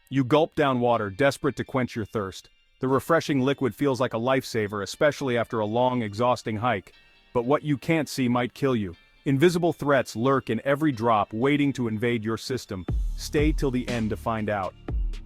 You gulp down water, desperate to quench your thirst. The refreshing liquid feels like a lifesaver, especially after a long, exhausting hike. But what you can't see might kill you. Invisible threats lurk in every drop, waiting to invade your system. Stay till the end to find out.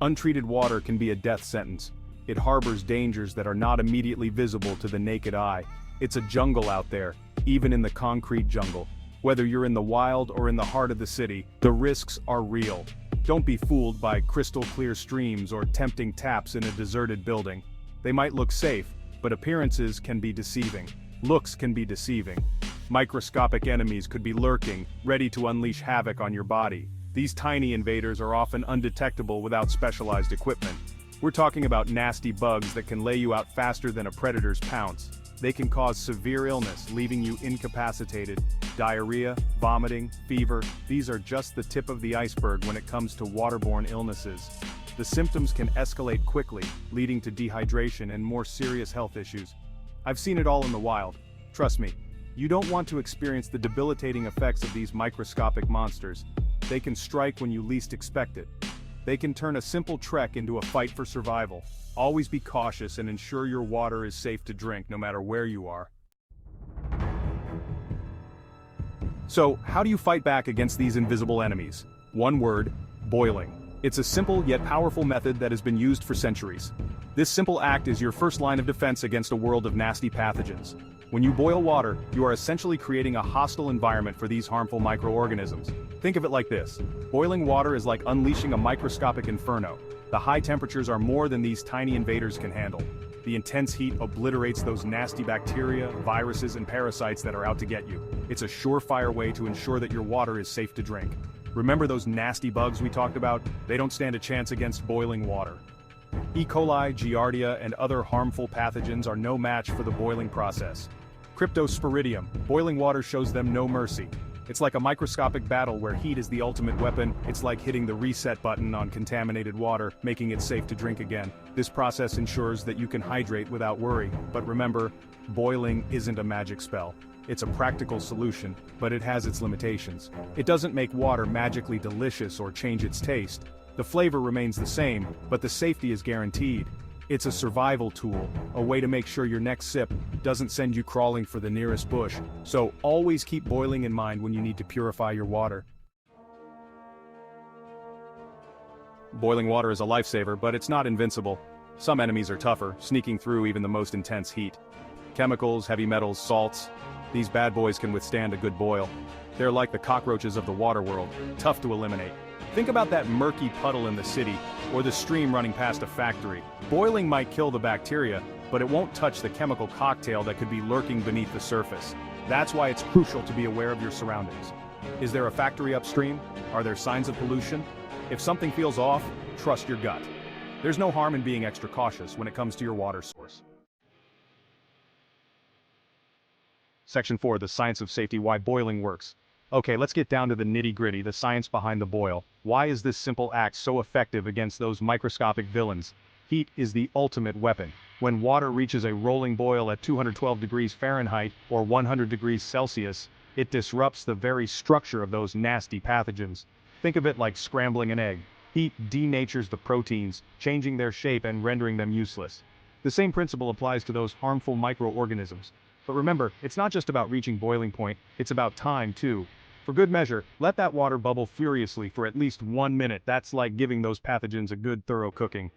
Untreated water can be a death sentence. It harbors dangers that are not immediately visible to the naked eye. It's a jungle out there, even in the concrete jungle. Whether you're in the wild or in the heart of the city, the risks are real. Don't be fooled by crystal-clear streams or tempting taps in a deserted building. They might look safe, but appearances can be deceiving. Looks can be deceiving. Microscopic enemies could be lurking, ready to unleash havoc on your body. These tiny invaders are often undetectable without specialized equipment. We're talking about nasty bugs that can lay you out faster than a predator's pounce. They can cause severe illness, leaving you incapacitated. Diarrhea, vomiting, fever, these are just the tip of the iceberg when it comes to waterborne illnesses. The symptoms can escalate quickly, leading to dehydration and more serious health issues. I've seen it all in the wild. Trust me, you don't want to experience the debilitating effects of these microscopic monsters. They can strike when you least expect it. They can turn a simple trek into a fight for survival. Always be cautious and ensure your water is safe to drink no matter where you are. So, how do you fight back against these invisible enemies? One word: boiling. It's a simple yet powerful method that has been used for centuries. This simple act is your first line of defense against a world of nasty pathogens. When you boil water, you are essentially creating a hostile environment for these harmful microorganisms. Think of it like this. Boiling water is like unleashing a microscopic inferno. The high temperatures are more than these tiny invaders can handle. The intense heat obliterates those nasty bacteria, viruses, and parasites that are out to get you. It's a surefire way to ensure that your water is safe to drink. Remember those nasty bugs we talked about? They don't stand a chance against boiling water. E. coli, Giardia, and other harmful pathogens are no match for the boiling process. Cryptosporidium, boiling water shows them no mercy. It's like a microscopic battle where heat is the ultimate weapon. It's like hitting the reset button on contaminated water, making it safe to drink again. This process ensures that you can hydrate without worry. But remember, boiling isn't a magic spell. It's a practical solution, but it has its limitations. It doesn't make water magically delicious or change its taste. The flavor remains the same, but the safety is guaranteed. It's a survival tool, a way to make sure your next sip doesn't send you crawling for the nearest bush. So always keep boiling in mind when you need to purify your water. Boiling water is a lifesaver, but it's not invincible. Some enemies are tougher, sneaking through even the most intense heat. Chemicals, heavy metals, salts, these bad boys can withstand a good boil. They're like the cockroaches of the water world, tough to eliminate. Think about that murky puddle in the city, or the stream running past a factory. Boiling might kill the bacteria, but it won't touch the chemical cocktail that could be lurking beneath the surface. That's why it's crucial to be aware of your surroundings. Is there a factory upstream? Are there signs of pollution? If something feels off, trust your gut. There's no harm in being extra cautious when it comes to your water source. Section 4, the science of safety, why boiling works. Okay, let's get down to the nitty-gritty, the science behind the boil. Why is this simple act so effective against those microscopic villains? Heat is the ultimate weapon. When water reaches a rolling boil at 212 degrees Fahrenheit or 100 degrees Celsius, it disrupts the very structure of those nasty pathogens. Think of it like scrambling an egg. Heat denatures the proteins, changing their shape and rendering them useless. The same principle applies to those harmful microorganisms. But remember, it's not just about reaching boiling point, it's about time too. For good measure, let that water bubble furiously for at least 1 minute. That's like giving those pathogens a good thorough cooking.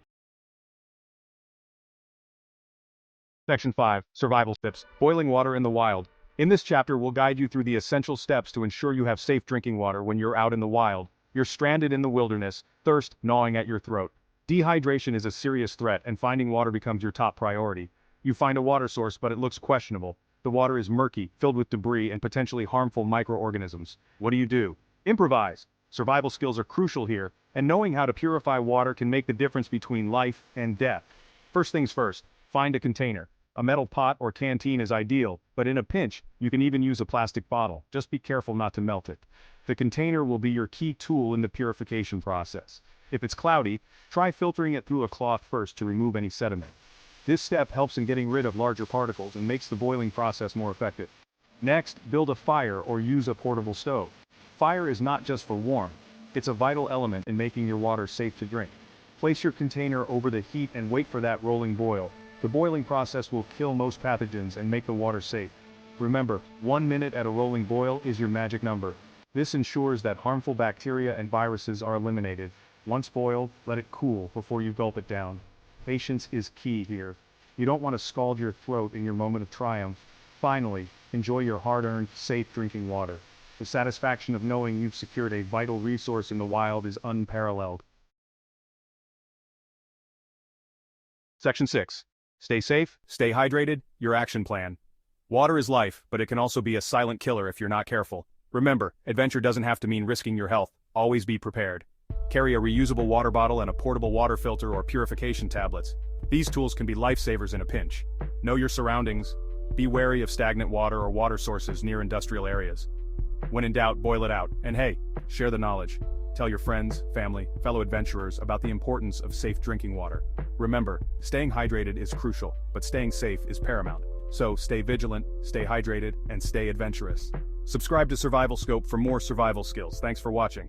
Section 5, Survival Tips, Boiling Water in the Wild. In this chapter, we'll guide you through the essential steps to ensure you have safe drinking water when you're out in the wild. You're stranded in the wilderness, thirst gnawing at your throat. Dehydration is a serious threat, and finding water becomes your top priority. You find a water source, but it looks questionable. The water is murky, filled with debris and potentially harmful microorganisms. What do? Improvise. Survival skills are crucial here, and knowing how to purify water can make the difference between life and death. First things first, find a container. A metal pot or canteen is ideal, but in a pinch, you can even use a plastic bottle. Just be careful not to melt it. The container will be your key tool in the purification process. If it's cloudy, try filtering it through a cloth first to remove any sediment. This step helps in getting rid of larger particles and makes the boiling process more effective. Next, build a fire or use a portable stove. Fire is not just for warmth, it's a vital element in making your water safe to drink. Place your container over the heat and wait for that rolling boil. The boiling process will kill most pathogens and make the water safe. Remember, 1 minute at a rolling boil is your magic number. This ensures that harmful bacteria and viruses are eliminated. Once boiled, let it cool before you gulp it down. Patience is key here. You don't want to scald your throat in your moment of triumph. Finally, enjoy your hard-earned, safe drinking water. The satisfaction of knowing you've secured a vital resource in the wild is unparalleled. Section 6. Stay safe, stay hydrated, your action plan. Water is life, but it can also be a silent killer if you're not careful. Remember, adventure doesn't have to mean risking your health. Always be prepared. Carry a reusable water bottle and a portable water filter or purification tablets. These tools can be lifesavers in a pinch. Know your surroundings. Be wary of stagnant water or water sources near industrial areas. When in doubt, boil it out. And hey, share the knowledge. Tell your friends, family, fellow adventurers about the importance of safe drinking water. Remember, staying hydrated is crucial, but staying safe is paramount. So stay vigilant, stay hydrated, and stay adventurous. Subscribe to Survival Scope for more survival skills. Thanks for watching.